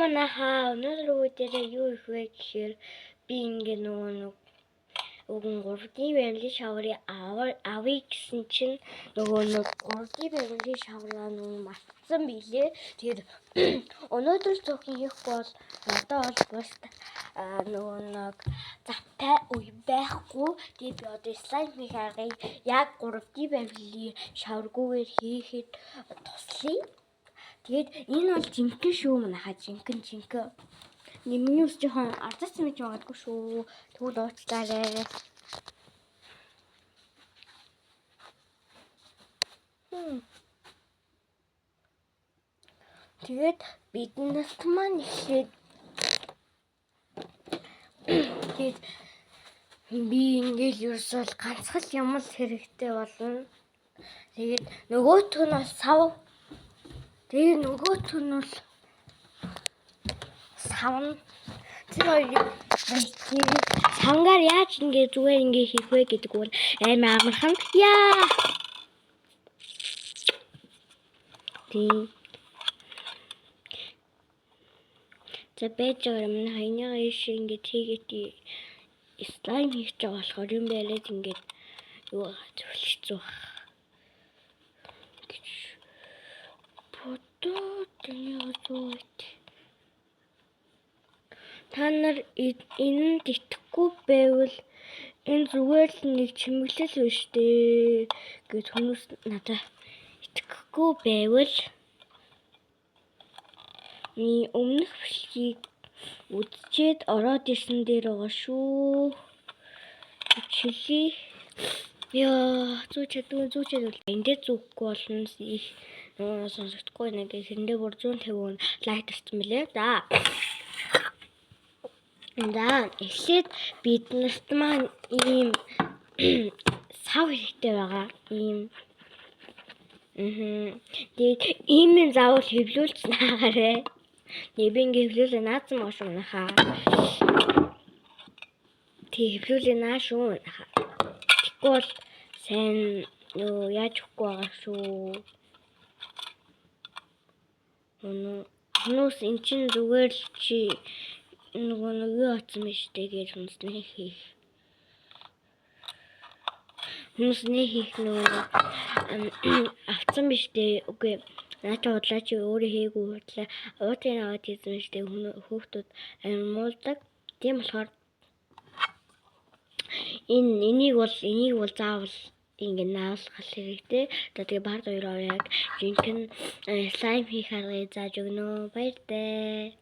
манайхаа өнөөдөр үедээ юу их вэ гэхээр би ингээ нөгөө өгөн 3D барилгын шаврыг авъя гэсэн чинь нөгөө 3D барилгын шавраа мартсан билээ. Тэгээд өнөөдөр зөвхөн хийх бол надад бол бас нөгөө завтай үе байхгүй. Тэгээд би одоо слайм хийх аргыг яг 3D барилгын шавргүйгээр хийхэд туслая. Тэгээд энэ бол жинхэнэ шүү манайхаа жинхэнэ. Нэмний ус жоохон ардаас мэдж магадгүй шүү. Тэгвэл уучлаарай. Тэгээд биднээс маань ихлээд тэгээд би ингээл ерөөсөө ганцхан юм л хэрэгтэй болно. Тэгээд нөгөөх нь бол сав. Тэгээд нөгөөх нь бол савн. Савнгаар яаж ингэ зүгээр ингэ хийх вэ гэдэг бол амар амархан. Яа. Тийм. За байж байгаа юм хайнаа иш ингэ тийгээд слайм хийж байгаа болохоор юм байлаад ингэ юу зөвлөж та нар энэ итгэхгүй байвал энэ зүгээр л нэг чимэглэл биш дээ гэж хүмүүс надад итгэхгүй байвал өмнөх бичлэгийг үзчихэд ороод ирсэн дээр байгаа шүү. Чили яа зүүчээд бол эндээ зүггүй болно их сонсогдохгүй нэг хэрэндээ бүр 150 лайк тавьсан мөлий. За эхлээд биднэрт маань ийм сав хэрэгтэй байгаа. Тэгээд ийм заавал хэвлүүлж наагаарэ. Би ингээ хэвлүүлээ наацсан байгаа шүү манайхаа. Тэг хэвлүүлээ наа шүү манайхаа. Тэгвэл бол сайн яаж өгөхгүй байгаа шүү. Хүмүүс эн чин зүгээр л чи нөгөө юу атсан биш үү гэж хүнснээ хийх. Хүнснээ хийх нөгөө авсан биш үү. Үгүй наача удлаа чи өөрөө хийгээгүй удлаа. Уутын аваад хийсэн биш үү хүүхдүүд муулдаг. Тийм болохоор энийг бол заавал ингэ наалгах хэрэгтэй. Тэгээ баар 2 яг жинхэнэ слайм хийх аргыг зааж өгнө. Баяртай.